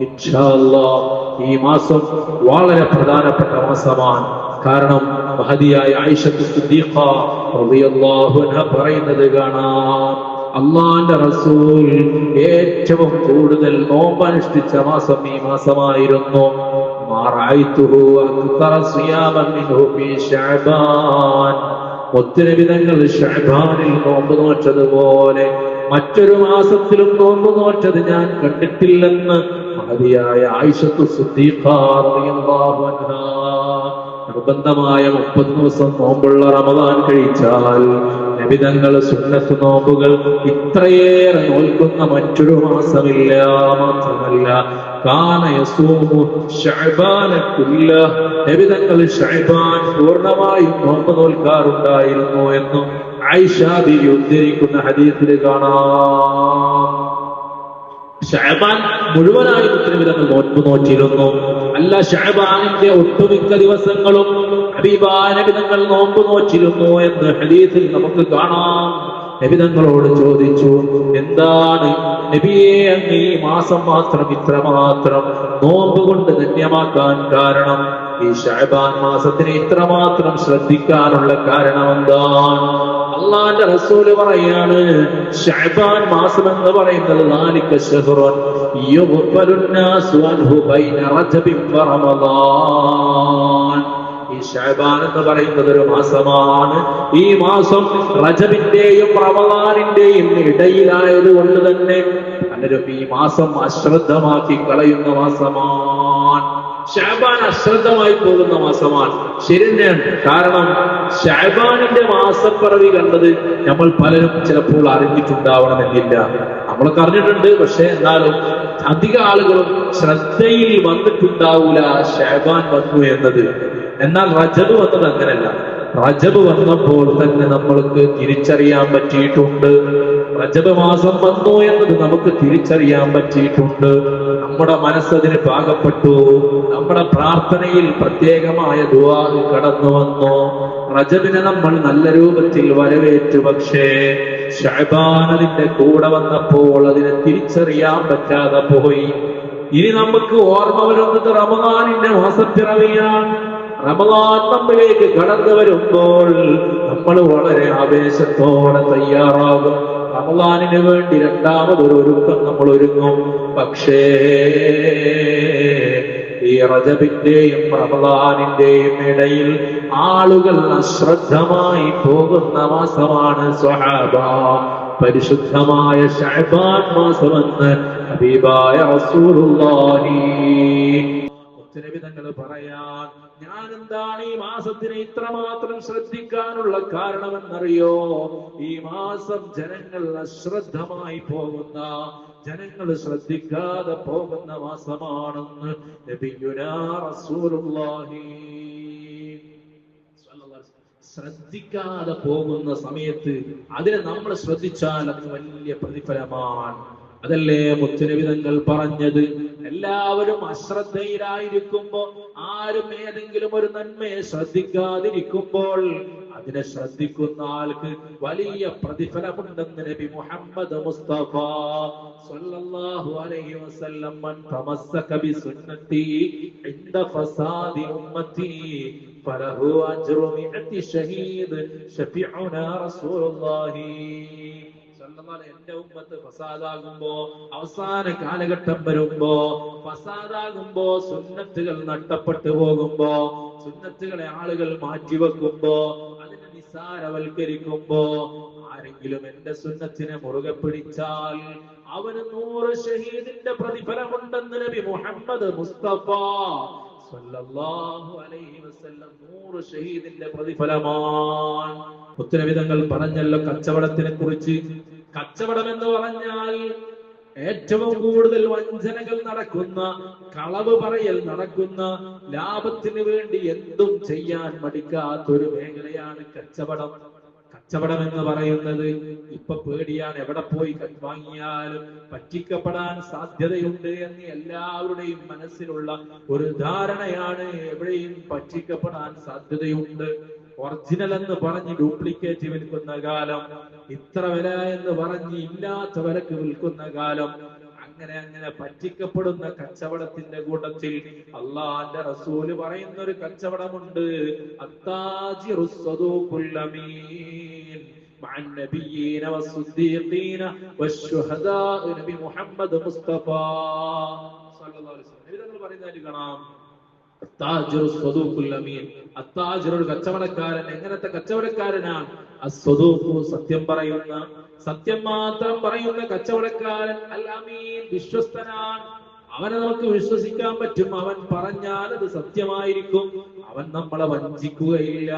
ഇൻഷാ അല്ലാഹ് ഈ മാസം വളരെ പ്രധാനപ്പെട്ട മാസമാണ്. കാരണം മഹദിയായ ആയിഷ സിദ്ദീഖ റളിയല്ലാഹു അൻഹ പറയുന്നത് കാണാം, അള്ളാന്റെ റസൂൽ ഏറ്റവും കൂടുതൽ നോമ്പനുഷ്ഠിച്ച മാസം ഈ മാസമായിരുന്നു. മുത്തുനബി തങ്ങൾ ശഅബാനിൽ നോമ്പ് നോറ്റതുപോലെ മറ്റൊരു മാസത്തിലും നോമ്പ് നോറ്റത് ഞാൻ കണ്ടിട്ടില്ലെന്ന് മഹദിയായ ആയിഷത്തു സിദ്ദീഖ റളിയല്ലാഹു അൻഹ. നിർബന്ധമായ 30 ദിവസം നോമ്പുള്ള റമദാൻ കഴിച്ചാൽ നബി തങ്ങൾ സുന്നത്ത് നോമ്പുകൾ ഇത്രയേറെ നോൽക്കുന്ന മറ്റൊരു മാസമില്ല. മാത്രമല്ല കാന യസൂമു ശഅബാന കുല്ലഹ്, നബി തങ്ങൾ ശഅബാൻ പൂർണ്ണമായും നോമ്പ് നോൽക്കാറുണ്ടായിരുന്നു എന്നും ആയിഷ ബീവി ഉദ്ധരിക്കുന്ന ഹദീസിൽ കാണാം. ശഅബാൻ മുഴുവനായി മുസ്ലിം തങ്ങൾ നോമ്പ് നോറ്റിരുന്നു. അല്ല, ശഅബാനിന്റെ ഒട്ടുമിക്ക ദിവസങ്ങളും ഹബീബായ നബി തങ്ങൾ നോമ്പ് നോറ്റിരുന്നു എന്ന് ഹദീസിൽ നമുക്ക് കാണാം. നബി തങ്ങളോട് ചോദിച്ചു, എന്താണ് നബിയെ അങ്ങ് ഈ മാസം മാത്രം ഇത്രമാത്രം നോമ്പ് കൊണ്ട് ധന്യമാക്കാൻ കാരണം? ഈ ശഅബാൻ മാസത്തിനെ ഇത്രമാത്രം ശ്രദ്ധിക്കാനുള്ള കാരണം എന്താണ്? അള്ളാന്റെ റസൂല് പറയാണ്, ശഅബാൻ മാസം എന്ന് പറയുന്നത് നാലിക ശഹ്റുൻ യുഗ്ഫലുൻ നാസു അൻഹു ബൈന റജബിൻ വ റമളാൻ. ഈ ശഅബാൻ എന്ന് പറയുന്നത് ഒരു മാസമാണ്. ഈ മാസം റജബിന്റെയും റമളാനിന്റെയും ഇടയിലായതുകൊണ്ട് തന്നെ പലരും ഈ മാസം അശ്രദ്ധമാക്കി കളയുന്ന മാസമാണ്. ശഅബാൻ അശ്രദ്ധമായി പോകുന്ന മാസമാണ്. ശരിയാണ്. കാരണം ശഅബാനിന്റെ മാസപ്പിറവി കണ്ടത് നമ്മൾ പലരും ചിലപ്പോൾ അറിഞ്ഞിട്ടുണ്ടാവണമെന്നില്ല. നമ്മളൊക്കെ അറിഞ്ഞിട്ടുണ്ട്, പക്ഷെ എന്നാലും അധിക ആളുകളും ശ്രദ്ധയിൽ വന്നിട്ടുണ്ടാവൂല ശഅബാൻ വന്നു എന്നത്. എന്നാൽ റജബ് വന്നത് അങ്ങനെയല്ല. റജബ് വന്നപ്പോൾ തന്നെ നമ്മൾക്ക് തിരിച്ചറിയാൻ പറ്റിയിട്ടുണ്ട്. റജബ് മാസം വന്നു എന്നത് നമുക്ക് തിരിച്ചറിയാൻ പറ്റിയിട്ടുണ്ട്. നമ്മുടെ മനസ്സതിന് പാകപ്പെട്ടു. നമ്മുടെ പ്രാർത്ഥനയിൽ പ്രത്യേകമായ ദുആ കടന്നു വന്നു. റജബിനെ നമ്മൾ നല്ല രൂപത്തിൽ വരവേറ്റു. പക്ഷേ ശഅബാൻ അതിന്റെ കൂടെ വന്നപ്പോൾ അതിനെ തിരിച്ചറിയാൻ പറ്റാതെ പോയി. ഇനി നമുക്ക് ഓർമ്മ വരുന്നത് റമളാനിന്റെ മാസപ്പിറവിയാണ്. റമളാൻ നമ്മിലേക്ക് കടന്നു വരുമ്പോൾ നമ്മൾ വളരെ ആവേശത്തോടെ തയ്യാറാകും. റമളാനിന് വേണ്ടി രണ്ടാമതൊരു ഒരുക്കം നമ്മൾ ഒരുങ്ങും. പക്ഷേ ഈ റജബിന്റെയും റമളാനിന്റെയും ഇടയിൽ ആളുകൾ അശ്രദ്ധമായി പോകുന്ന മാസമാണ് സ്വഹാബ. പരിശുദ്ധമായ ശഅബാൻ മാസമെന്ന് ഹബീബായ റസൂലുള്ളാഹി നബി തങ്ങൾ പറയാൻ, ഞാൻ എന്താണ് ഈ മാസത്തിനെ ഇത്രമാത്രം ശ്രദ്ധിക്കാനുള്ള കാരണമെന്നറിയോ? ഈ മാസം ജനങ്ങൾ അശ്രദ്ധമായി പോകുന്ന, ജനങ്ങൾ ശ്രദ്ധിക്കാതെ പോകുന്ന മാസമാണെന്ന് നബിയുനാ റസൂലുള്ളാഹി. ശ്രദ്ധിക്കാതെ പോകുന്ന സമയത്ത് അതിനെ നമ്മൾ ശ്രദ്ധിച്ചാൽ അത് വലിയ പ്രതിഫലമാണ്. അതല്ലേ മുത്തുനബി തങ്ങൾ പറഞ്ഞത്, എല്ലാവരും അശ്രദ്ധയിലായിരിക്കുമ്പോ, ആരും ഏതെങ്കിലും ഒരു നന്മയെ ശ്രദ്ധിക്കാതിരിക്കുമ്പോൾ അതിനെ ശ്രദ്ധിക്കുന്ന ആൾക്ക് വലിയ പ്രതിഫലമുണ്ടെന്ന് നബി മുഹമ്മദ് മുസ്തഫ സ്വല്ലല്ലാഹു അലൈഹി വസല്ലം. മൻ തമസ്സക ബിസുന്നതി ഇൻദ ഫസാദി ഉമ്മതി ഫലഹു അജ്റു മിഅതി ഷഹീദ് ശഫീഉനാ റസൂലുള്ളാഹി. എന്റെ ഉമ്മത്ത് ഫസാദാകുമ്പോ, അവസാന കാലഘട്ടം വരുമ്പോ, ഫസാദാകുമ്പോ, സുന്നത്തുകൾ നഷ്ടപ്പെട്ടു പോകുമ്പോ, സുന്നത്തുകളെ ആളുകൾ മാറ്റിവെക്കുമ്പോ, അതിനെ നിസ്സാരവൽക്കരിക്കുമ്പോ, ആരെങ്കിലും എന്റെ സുന്നത്തിനെ മുറുകെ പിടിച്ചാൽ അവന് 100 ഷഹീദിന്റെ പ്രതിഫലമുണ്ടെന്ന് നബി മുഹമ്മദ് മുസ്തഫ സല്ലല്ലാഹു അലൈഹി വസല്ലം. 100 ഷഹീദിന്റെ പ്രതിഫലമാണ്. മുത്തുനബി തങ്ങൾ പറഞ്ഞല്ലോ കച്ചവടത്തിനെ കുറിച്ച്. കച്ചവടം എന്ന് പറഞ്ഞാൽ ഏറ്റവും കൂടുതൽ വഞ്ചനകൾ നടക്കുന്ന, കളവ് പറയൽ നടക്കുന്ന, ലാഭത്തിന് വേണ്ടി എന്തും ചെയ്യാൻ മടിക്കാത്തൊരു മേഖലയാണ് കച്ചവടം. കച്ചവടം എന്ന് പറയുന്നത് ഇപ്പൊ പേടിയാണ്. എവിടെ പോയി വാങ്ങിയാലും പറ്റിക്കപ്പെടാൻ സാധ്യതയുണ്ട് എന്ന് എല്ലാവരുടെയും മനസ്സിലുള്ള ഒരു ധാരണയാണ്. എവിടെയും പറ്റിക്കപ്പെടാൻ സാധ്യതയുണ്ട്. ഒറിജിനൽ എന്ന് പറഞ്ഞ് ഡ്യൂപ്ലിക്കേറ്റ് വിൽക്കുന്ന കാലം, ഇത്ര വില എന്ന് പറഞ്ഞ് ഇല്ലാത്ത വിലക്ക് വിൽക്കുന്ന കാലം, അങ്ങനെ അങ്ങനെ പറ്റിക്കപ്പെടുന്ന കച്ചവടത്തിന്റെ കൂട്ടത്തിൽ അള്ളാന്റെ റസൂല് പറയുന്ന ഒരു കച്ചവടമുണ്ട്. അത്താജിറുസ് സദൂഖുൽ അമീൻ مع النبيين والصديقين والشهداء നബി മുഹമ്മദ് മുസ്തഫ സല്ലല്ലാഹു അലൈഹി വസല്ലം നിങ്ങൾ പറയുന്നതായിട്ട് കാണാം. അത്താജിറുസ് സദൂഖുൽ അമീൻ, അത്താജിർ ഒരു കച്ചവടക്കാരൻ. എങ്ങനത്തെ കച്ചവടക്കാരനാണ്? അസ്സദൂഖു സത്യം പറയുന്ന, സത്യം മാത്രം പറയുന്ന കച്ചവടക്കാരൻ. അൽ അമീൻ വിശ്വസ്തനാണ്. അവനെ നമുക്ക് വിശ്വസിക്കാൻ പറ്റും. അവൻ പറഞ്ഞാൽ അത് സത്യമായിരിക്കും. അവൻ നമ്മളെ വഞ്ചിക്കുകയില്ല.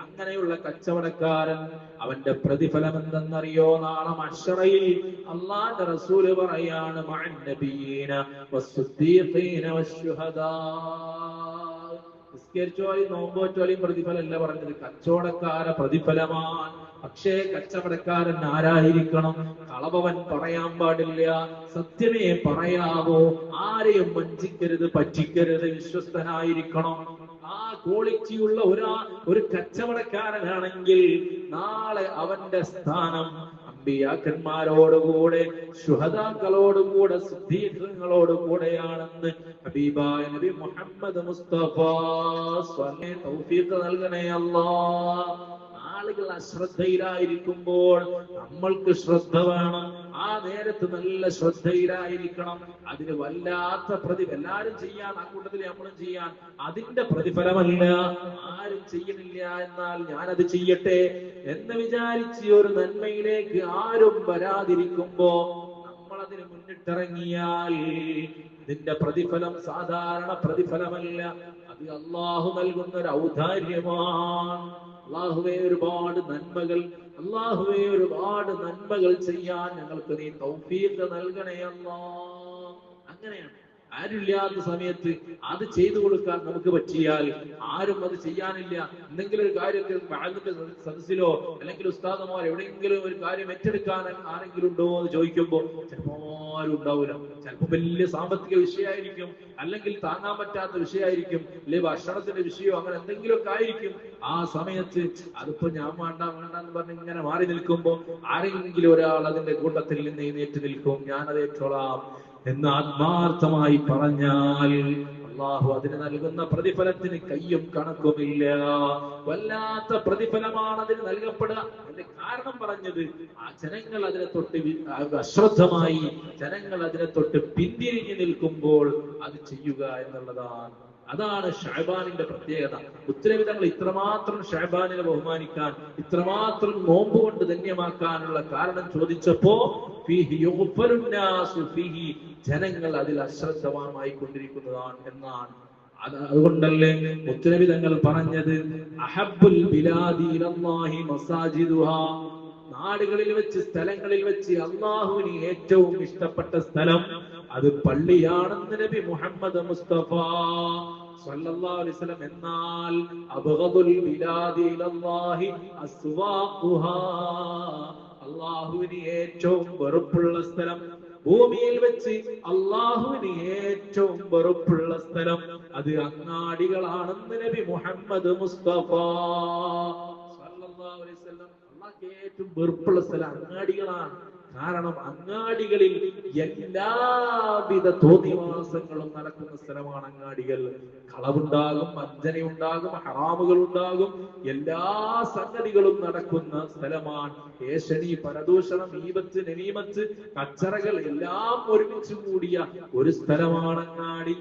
അങ്ങനെയുള്ള കച്ചവടക്കാരൻ അവന്റെ പ്രതിഫലം എന്തെന്നറിയോ? നാളെ മഹ്ശറയിൽ അല്ലാഹുവിന്റെ റസൂല് പറയാണ് മഅൻ നബിയീന വസ്സുദ്ദീഖീന വശുഹദാ. നിസ്കരിച്ചോയും നോമ്പോറ്റോയും പ്രതിഫലമല്ല പറഞ്ഞത്, കച്ചവടക്കാര പ്രതിഫലമാണ്. പക്ഷേ കച്ചവടക്കാരൻ ആരായിരിക്കണം? കളവൻ പറയാൻ പാടില്ല, സത്യമേ പറയാവോ, ആരെയും വഞ്ചിക്കരുത്, പറ്റിക്കരുത്, വിശ്വസ്തനായിരിക്കണം. ആ ക്വാളിറ്റിയുള്ള ഒരു കച്ചവടക്കാരനാണെങ്കിൽ നാളെ അവന്റെ സ്ഥാനം അമ്പിയാക്കന്മാരോടുകൂടെ, ശുഹദാക്കളോടുകൂടെ, സിദ്ദീഖുകളോടുകൂടെയാണെന്ന് ഹബീബായ നബി മുഹമ്മദ് മുസ്തഫ തൗഫീഖ് നൽകണേ അല്ലാഹ്. ആളുകൾ അശ്രദ്ധയിലായിരിക്കുമ്പോൾ നമ്മൾക്ക് ശ്രദ്ധ വേണം. ആ നേരത്ത് നല്ല ശ്രദ്ധയിലായിരിക്കണം. അതിന് വല്ലാത്ത എല്ലാരും ചെയ്യാൻ, ആ കൂട്ടത്തിൽ നമ്മളും ചെയ്യാൻ, അതിന്റെ പ്രതിഫലമല്ല. ആരും ചെയ്യണില്ല, എന്നാൽ ഞാനത് ചെയ്യട്ടെ എന്ന് വിചാരിച്ച് ഒരു നന്മയിലേക്ക് ആരും വരാതിരിക്കുമ്പോ നമ്മളതിന് മുന്നിട്ടിറങ്ങിയാൽ ഇതിന്റെ പ്രതിഫലം സാധാരണ പ്രതിഫലമല്ല. അത് അള്ളാഹു നൽകുന്ന ഒരു ഔദാര്യമാണ്. അല്ലാഹുവേ ഒരുപാട് നന്മകൾ ചെയ്യാൻ ഞങ്ങൾക്ക് നീ തൗഫീഖ് നൽകണേ അല്ലാഹ്. അങ്ങനെയാണ്. ആരുമില്ലാത്ത സമയത്ത് അത് ചെയ്തു കൊടുക്കാൻ നമുക്ക് പറ്റിയാൽ, ആരും അത് ചെയ്യാനില്ല, എന്തെങ്കിലും ഒരു കാര്യത്തിൽ സദസ്സിലോ അല്ലെങ്കിൽ ഉസ്താദമാർ എവിടെയെങ്കിലും ഒരു കാര്യം ഏറ്റെടുക്കാൻ ആരെങ്കിലും ഉണ്ടോ എന്ന് ചോദിക്കുമ്പോൾ ചിലപ്പോ ആരും ഉണ്ടാവില്ല. ചിലപ്പോ വലിയ സാമ്പത്തിക വിഷയമായിരിക്കും, അല്ലെങ്കിൽ താങ്ങാൻ പറ്റാത്ത വിഷയമായിരിക്കും, അല്ലെങ്കിൽ ഭക്ഷണത്തിന്റെ വിഷയമോ അങ്ങനെ എന്തെങ്കിലുമൊക്കെ ആയിരിക്കും. ആ സമയത്ത് അതിപ്പോ ഞാൻ വേണ്ട എന്ന് പറഞ്ഞ് ഇങ്ങനെ മാറി നിൽക്കുമ്പോ ആരെങ്കിലും ഒരാൾ അതിന്റെ കൂട്ടത്തിൽ നിന്ന് എഴുന്നേറ്റ് നിൽക്കും, ഞാനത് ഏറ്റോളാം എന്ന് ആത്മാർത്ഥമായി പറഞ്ഞാൽ അള്ളാഹു അതിന് നൽകുന്ന പ്രതിഫലത്തിന് കയ്യും കണക്കുമില്ല. വല്ലാത്ത പ്രതിഫലമാണ് അതിന് നൽകപ്പെടുക. അതിന്റെ കാരണം പറഞ്ഞത്, ആ ജനങ്ങൾ അതിനെ തൊട്ട് അശ്രദ്ധമായി, ജനങ്ങൾ അതിനെ തൊട്ട് പിന്തിരിഞ്ഞു നിൽക്കുമ്പോൾ അത് ചെയ്യുക എന്നുള്ളതാണ്. അതാണ് ഷഅബാനിന്റെ പ്രത്യേകത. മുത്തനബി തങ്ങൾ ഇത്രമാത്രം ഷഅബാനിനെ ബഹുമാനിക്കാൻ, ഇത്രമാത്രം നോമ്പ് കൊണ്ട് ധന്യമാക്കാനുള്ള കാരണം ചോദിച്ചപ്പോ ഫീഹി യുഗ്ഫറുൻ നാസു ഫീഹി, ജനങ്ങൾ അതിൽ അശ്രദ്ധമായി കൊണ്ടിരിക്കുന്നതാണ് എന്നാണ്. അതുകൊണ്ടല്ലേ മുത്തനബി തങ്ങൾ പറഞ്ഞത് അഹബ്ബുൽ ബിലാദി ഇലല്ലാഹി മസാജിദുഹാ, നാടുകളിൽ വെച്ച്, സ്ഥലങ്ങളിൽ വെച്ച് അല്ലാഹുവിന് ഏറ്റവും ഇഷ്ടപ്പെട്ട സ്ഥലം അത് പള്ളിയാണെന്ന് നബി മുഹമ്മദ് മുസ്തഫ സല്ലല്ലാഹു അലൈഹി വസല്ലം. എന്നാൽ അബ്ഗദുൽ ബിലാദി ഇലല്ലാഹി അസ്വാഖുഹാ, അല്ലാഹുവിന് ഏറ്റവും വെറുപ്പുള്ള സ്ഥലം, ഭൂമിയിൽ വെച്ച് അല്ലാഹുവിന് ഏറ്റവും വെറുപ്പുള്ള സ്ഥലം അത് അങ്ങാടികളാണെന്ന് നബി മുഹമ്മദ് മുസ്തഫ സല്ലല്ലാഹു അലൈഹി വസല്ലം. അല്ലാഹുവിന് ഏറ്റവും വെറുപ്പുള്ള സ്ഥലം അങ്ങാടികളാണ്. കാരണം അങ്ങാടികളിൽ എല്ലാവിധ തോന്നിവാസങ്ങളും നടക്കുന്ന സ്ഥലമാണ് അങ്ങാടികൾ. കളവുണ്ടാകും, വഞ്ചനയുണ്ടാകും, ഹറാമുകൾ ഉണ്ടാകും, എല്ലാ സംഗതികളും നടക്കുന്ന സ്ഥലമാണ്. ഏഷണി, പരദൂഷണം, ഈബത്ത്, നമീമത്ത്, കച്ചറകൾ എല്ലാം ഒരുമിച്ച് കൂടിയ ഒരു സ്ഥലമാണ് അങ്ങാടി.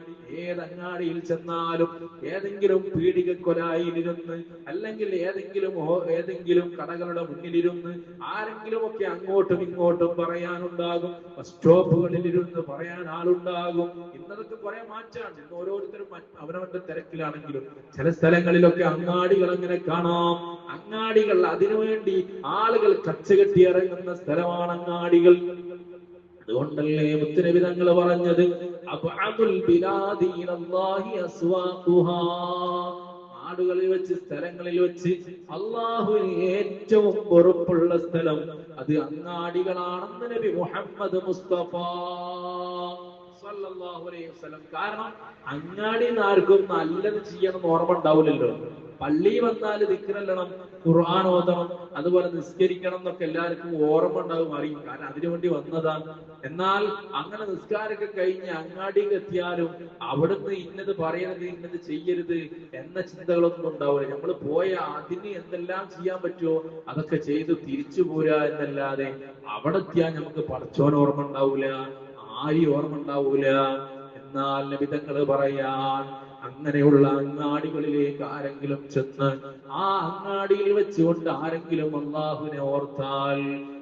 ഏതങ്ങാടിയിൽ ചെന്നാലും ഏതെങ്കിലും പീഡികക്കൊലായിലിരുന്ന്, അല്ലെങ്കിൽ ഏതെങ്കിലും കടകളുടെ മുന്നിലിരുന്ന് ആരെങ്കിലും ഒക്കെ അങ്ങോട്ടും ഇങ്ങോട്ടും പറയാനുണ്ടാകും. ബസ് സ്റ്റോപ്പുകളിലിരുന്ന് പറയാൻ ആളുണ്ടാകും. ഇന്നതൊക്കെ കുറെ മാറ്റാണ്. ഇന്ന് ഓരോരുത്തരും അവനവന്റെ തിരക്കിലാണെങ്കിലും ചില സ്ഥലങ്ങളിലൊക്കെ അങ്ങാടികൾ അങ്ങനെ കാണാം. അങ്ങാടികൾ അതിനുവേണ്ടി ആളുകൾ കച്ചകെട്ടി ഇറങ്ങുന്ന സ്ഥലമാണ് അങ്ങാടികൾ. അതുകൊണ്ടല്ലേ മുത്തുനബി തങ്ങൾ പറഞ്ഞത് അബ്അദുൽ ബിലാദി ഇലല്ലാഹി അസ്വാഖുഹാ, നാടുകളിൽ വെച്ച്, സ്ഥലങ്ങളിൽ വെച്ച് അല്ലാഹുവിന് ഏറ്റവും വെറുപ്പുള്ള സ്ഥലം അത് അങ്ങാടികളാണെന്ന് നബി മുഹമ്മദ് മുസ്തഫ സ്വല്ലല്ലാഹു അലൈഹി വസല്ലം. കാരണം അങ്ങാടിയിൽ നിന്ന് ആർക്കും നല്ലത് ചെയ്യണം ഓർമ്മ ഉണ്ടാവില്ലല്ലോ. പള്ളി വന്നാൽ ദിക്റല്ലണം, ഖുർആൻ ഓതണം, അതുപോലെ നിസ്കരിക്കണം എന്നൊക്കെ എല്ലാവർക്കും ഓർമ്മ ഉണ്ടാവും, അറിയും. കാരണം അതിനുവേണ്ടി വന്നതാണ്. എന്നാൽ അങ്ങനെ നിസ്കാരമൊക്കെ കഴിഞ്ഞ് അങ്ങാടിയിൽ എത്തിയാലും അവിടുന്ന് ഇന്നത് പറയരുത്, ഇന്നത് ചെയ്യരുത് എന്ന ചിന്തകളൊന്നും ഉണ്ടാവില്ല. നമ്മൾ പോയ അതിന് എന്തെല്ലാം ചെയ്യാൻ പറ്റുമോ അതൊക്കെ ചെയ്ത് തിരിച്ചു പോരാ എന്നല്ലാതെ അവിടെ എത്തിയാൽ നമുക്ക് പടച്ചോൻ ഓർമ്മ ഉണ്ടാവൂല, ആരും ഓർമ്മ ഉണ്ടാവൂല. എന്നാൽ നബി തങ്ങൾ പറയാൻ, അങ്ങനെയുള്ള അങ്ങാടികളിലേക്ക് ആരെങ്കിലും ചെന്ന് ആ അങ്ങാടിയിൽ വെച്ചുകൊണ്ട് ആരെങ്കിലും അല്ലാഹുവിനെ ഓർത്താൽ,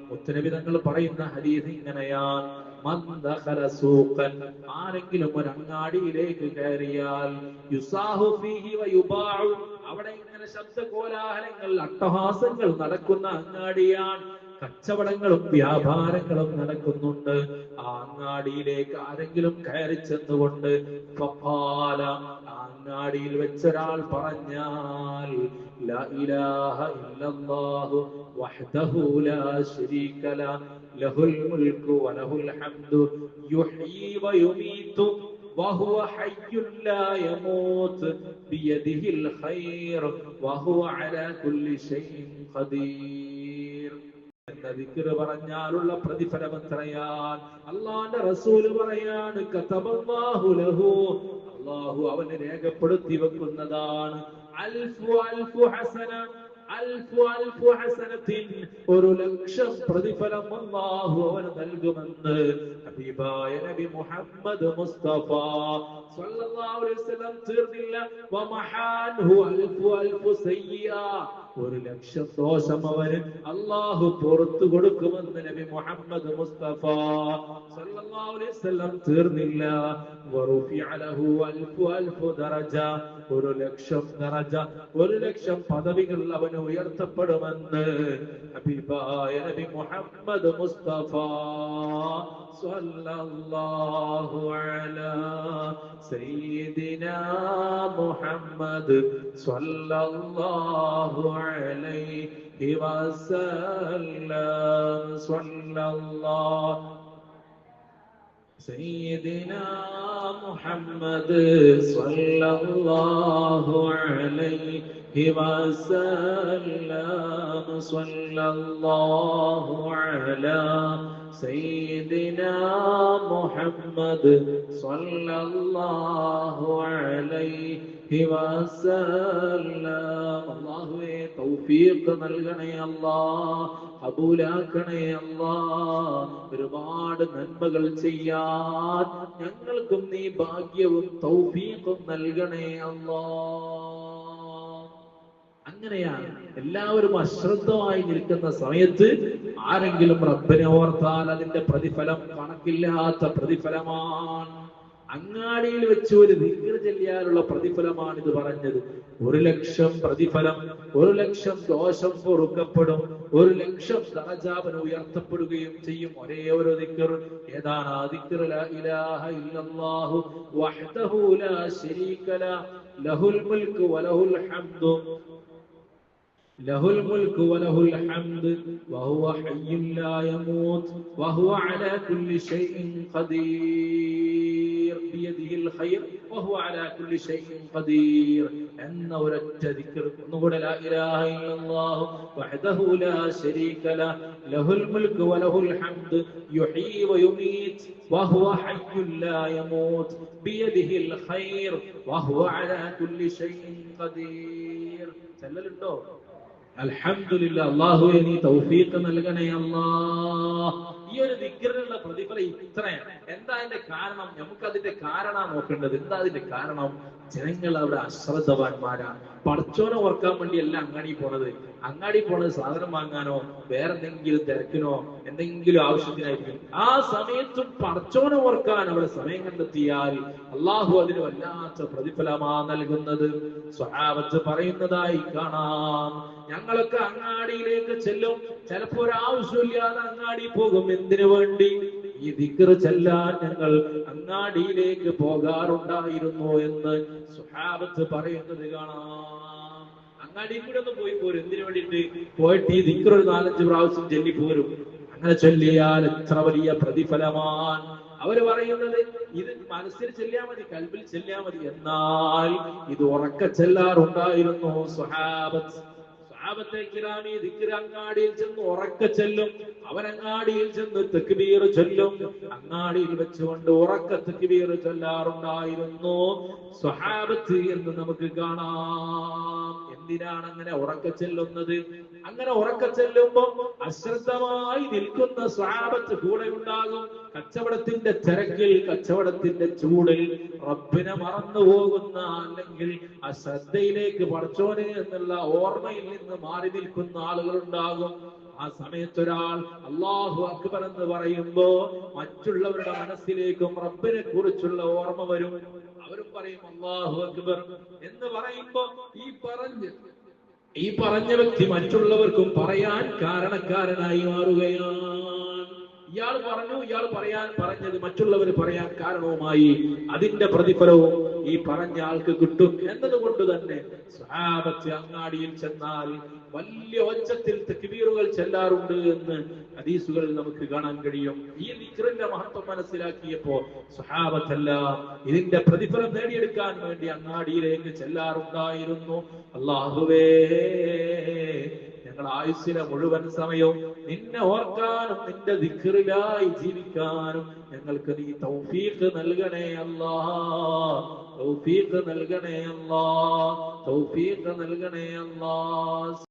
മുത്തുനബി തങ്ങൾ പറയുന്ന ഹദീസ് ഇങ്ങനെയാണ്, മൻ ദഖല സൂഖൻ, ആരെങ്കിലും ഒരു അങ്ങാടിയിലേക്ക് കയറിയാൽ, യുസാഹു ഫീഹി വയുബാഉ, അവിടെ ഇങ്ങനെ ശബ്ദകോലാഹലങ്ങൾ അട്ടഹാസങ്ങൾ നടക്കുന്ന അങ്ങാടിയാണ്, കച്ചവടങ്ങളും വ്യാപാരങ്ങളും നടക്കുന്നുണ്ട്. ആ അങ്ങാടിയിലേക്ക് ആരെങ്കിലും കയറി ചെന്നുകൊണ്ട് ഫഖാല, അങ്ങാടിയിൽ വെച്ചൊരാൾ പറഞ്ഞാൽ, ലാ ഇലാഹ ഇല്ലല്ലാഹു വഹ്ദഹു ലാ ശരീക ലഹു ലഹുൽ മുൽക്കു വലഹുൽ ഹംദു യുഹ്യി വയുമീതു വഹുവ ഹയ്യുൻ ലാ യമൂത്ത് ബിയദിഹിൽ ഖൈർ വഹുവ അലാ കുല്ലി ഷൈഇൻ ഖദീർ എന്ന ദിക്ർ പറഞ്ഞാലുള്ള പ്രതിഫലം എത്രയാണ്? അല്ലാഹുവിന്റെ റസൂൽ പറയാണ്, കതബല്ലാഹു ലഹു, അല്ലാഹു അവനെ രേഖപ്പെടുത്തി വെക്കുന്നതാണ്, അൽഫു അൽഫു ഹസന, അൽഫു അൽഫു ഹസനത്തിൻ, 1,00,000 പ്രതിഫലം അല്ലാഹു അവന് നൽകുമെന്ന് ഹബീബായ നബി മുഹമ്മദ് മുസ്തഫ സ്വല്ലല്ലാഹു അലൈഹി വസല്ലം. തീർന്നില്ല, വമഹാൻഹു അൽഫു അൽഫു സയ്യിഅ, 1,00,000 ദോഷം അവന് അല്ലാഹു പുറത്തു കൊടുക്കുമെന്ന് നബി മുഹമ്മദ് മുസ്തഫ സ്വല്ലല്ലാഹു അലൈഹി വസല്ലം. തീർന്നില്ല, വറുഫിഅ ലഹു അൽഫു അൽഫു ദറജ, 1,00,000 ദറജ, 1,00,000 പദവികൾ അവന് ഉയർത്തപ്പെടുമെന്ന് ഹബീബായ നബി മുഹമ്മദ് മുസ്തഫ സ്വല്ലല്ലാഹു അലാ സയ്യിദിനാ മുഹമ്മദ് സ്വല്ലല്ലാഹു അലൈഹി വസല്ലം. സ്വല്ലല്ലാഹു സയ്യിദിനാ മുഹമ്മദ് സ്വല്ലല്ലാഹു അലൈഹി വസല്ലം. സ്വല്ലല്ലാഹു അലാ സയ്യിദിനാ മുഹമ്മദ് സ്വല്ലല്ലാഹു അലൈഹി വസല്ലം. അല്ലാഹുവേ തൗഫീഖ് നൽകണേ അല്ലാഹ്, കബൂലാക്കണേ അല്ലാഹ്. ഒരുപാട് നന്മകൾ ചെയ്യാൻ ഞങ്ങൾക്കും നീ ഭാഗ്യവും തൗഫീഖും നൽകണേ അല്ലാഹ്. അങ്ങനെയാണ് എല്ലാവരും അശ്രദ്ധമായി നിൽക്കുന്ന സമയത്ത് ആരെങ്കിലും റബ്ബിനെ ഓർത്താൽ അതിന്റെ പ്രതിഫലം കണക്കില്ലാത്ത പ്രതിഫലമാണ്. അങ്ങാടിയിൽ വെച്ച് ഒരു ദിക്ർ ചൊല്ലിയാലുള്ള പ്രതിഫലമാണ് ഇത് പറഞ്ഞത്. 1,00,000 പ്രതിഫലം, 1,00,000 ദോഷം പൊറുക്കപ്പെടും, 1,00,000 ദറജാവന് ഉയർത്തപ്പെടുകയും ചെയ്യും. ഒരേ ഒരു ദിക്ർ. ഏതാണ് ആ ദിക്ർ? ലാ ഇലാഹ ഇല്ലല്ലാഹു വഹ്ദഹു ലാ ശരീക ലഹു ലഹുൽ മുൽക്കു വലഹുൽ ഹംദു ലഹുൽ മുൽക്കു വലഹുൽ ഹംദ് വഹുവ ഹയ്യുൻ ലാ യമൂത്ത് വഹുവ അലാ കുല്ലി ഷൈഇൻ ഖദീർ ബിയദിഹിൽ ഖൈർ വഹുവ അലാ കുല്ലി ഷൈഇൻ ഖദീർ എന്ന ഒരൊറ്റ ദിക്ർ. ഒന്നുകൂടെ, ലാ ഇലാഹ ഇല്ലല്ലാഹു വഹ്ദഹു ലാ ശരീക ലഹു ലഹുൽ മുൽക്കു വലഹുൽ ഹംദ് യുഹ്യി വയുമീത്ത് വഹുവ ഹയ്യുൻ ലാ യമൂത്ത് ബിയദിഹിൽ ഖൈർ വഹുവ അലാ കുല്ലി ഷൈഇൻ ഖദീർ. ചൊല്ലലുണ്ടോ? അൽഹംദുലില്ലാ. അല്ലാഹുവേ നീ തൗഫീഖ് നൽകണേ അല്ലാഹ്. ഈ ഒരു ദിക്റിനുള്ള പ്രതിഫലം ഇത്രയാണ്. എന്താ അതിന്റെ കാരണം? നമുക്ക് അതിന്റെ കാരണം നോക്കേണ്ടത്. എന്താ അതിന്റെ കാരണം? ജനങ്ങൾ അവിടെ അശ്രദ്ധവാന്മാരാണ്. പടച്ചോനെ ഓർക്കാൻ വേണ്ടി അല്ല അങ്ങാടി പോണത്. അങ്ങാടി പോണത് സാധനം വാങ്ങാനോ വേറെ എന്തെങ്കിലും തിരക്കിനോ എന്തെങ്കിലും ആവശ്യത്തിനായിരിക്കും. ആ സമയത്തും പടച്ചോനെ ഓർക്കാൻ അവിടെ സമയം കണ്ടെത്തിയാൽ അള്ളാഹു അതിന് വല്ലാത്ത പ്രതിഫലമാ നൽകുന്നത്. സ്വഹാബത്ത് പറയുന്നതായി കാണാം, ഞങ്ങളൊക്കെ അങ്ങാടിയിലേക്ക് ചെല്ലും, ചിലപ്പോ ഒരാവശ്യമില്ലാതെ അങ്ങാടി പോകും. എന്തിനു വേണ്ടി? ഈ ദിക്ർ ചെല്ലാൻ ഞങ്ങൾ അങ്ങാടിയിലേക്ക് പോകാറുണ്ടായിരുന്നു എന്ന് സ്വഹാബത്ത് പറയുന്നത് കാണാം. അങ്ങാടിയിൽ കൂടെ ഒന്ന് പോയി പോരും. എന്തിനു വേണ്ടിയിട്ട്? പോയിട്ട് ഈ ദിക്ർ ഒരു 4-5 പ്രാവശ്യം ചൊല്ലി പോരും. അങ്ങനെ ചൊല്ലിയാൽ എത്ര വലിയ പ്രതിഫലമാണ്. അവര് പറയുന്നത് ഇത് മനസ്സിൽ ചെല്ലിയാ മതി, കൽബിൽ ചെല്ലിയാ മതി. എന്നാൽ ഇത് ഉറക്ക ചെല്ലാറുണ്ടായിരുന്നു സ്വഹാബത്ത്. സ്വഹാബത്തെ കിറാമി ദിക്ർ അങ്ങാടിയിൽ ചെന്ന് ഉറക്ക ചെല്ലും. അവരങ്ങാടിയിൽ ചെന്ന് തക്ബീർ ചൊല്ലും. അങ്ങാടിയിൽ വെച്ചുകൊണ്ട് ഉറക്ക തക്ബീർ ചൊല്ലാറുണ്ടായിരുന്നു സ്വഹാബത്ത് എന്ന് നമുക്ക് കാണാം. എന്തിനാണ് അങ്ങനെ ഉറക്ക ചെല്ലുന്നത്? അങ്ങനെ ഉറക്ക ചെല്ലുമ്പോ അശ്രദ്ധമായി നിൽക്കുന്ന സ്വഹാബത്ത് കൂടെ ഉണ്ടാകും. കച്ചവടത്തിന്റെ തിരക്കിൽ, കച്ചവടത്തിന്റെ ചൂടിൽ റബ്ബിനെ മറന്നു പോകുന്ന, അല്ലെങ്കിൽ അശ്രദ്ധയിലേക്ക് പടച്ചോനെ എന്നുള്ള ഓർമ്മയിൽ നിന്ന് മാറി നിൽക്കുന്ന ആളുകൾ ഉണ്ടാകും. ആ സമയത്തൊരാൾ അല്ലാഹു അക്ബർ എന്ന് പറയുമ്പോ മറ്റുള്ളവരുടെ മനസ്സിലേക്കും റബ്ബിനെ കുറിച്ചുള്ള ഓർമ്മ വരും. അവരും പറയും അല്ലാഹു അക്ബർ എന്ന് പറയുമ്പോ ഈ പറഞ്ഞ വ്യക്തി മറ്റുള്ളവർക്കും പറയാൻ കാരണക്കാരനായി മാറുകയാണ്. ഇയാൾ പറഞ്ഞു, ഇയാൾ പറഞ്ഞത് മറ്റുള്ളവർ പറയാൻ കാരണവുമായി. അതിന്റെ പ്രതിഫലവും ഈ പറഞ്ഞ ആൾക്ക് കിട്ടും എന്നതുകൊണ്ട് തന്നെ സ്വഹാബത്ത് അങ്ങാടിയിൽ ചെന്നാൽ വലിയ ഒച്ചത്തിൽ തക്ബീറുകൾ ചെല്ലാറുണ്ട് എന്ന് ഹദീസുകളിൽ നമുക്ക് കാണാൻ കഴിയും. ഈ ദിക്റിന്റെ മഹത്വം മനസ്സിലാക്കിയപ്പോ സ്വഹാബത്തെല്ലാം ഇതിന്റെ പ്രതിഫലം നേടിയെടുക്കാൻ വേണ്ടി അങ്ങാടിയിലേക്ക് ചെല്ലാറുണ്ടായിരുന്നു. അല്ലാഹുവേ, ഞങ്ങൾ ആയുസ്സിലെ മുഴുവൻ സമയവും നിന്നെ ഓർക്കാനും നിന്റെ ദിക്റിലായി ജീവിക്കാനും ഞങ്ങൾക്ക് നീ തൗഫീഖ് നൽകണേ അല്ലാഹ്, തൗഫീഖ് നൽകണേ അല്ലാഹ്, തൗഫീഖ് നൽകണേ അല്ലാഹ്.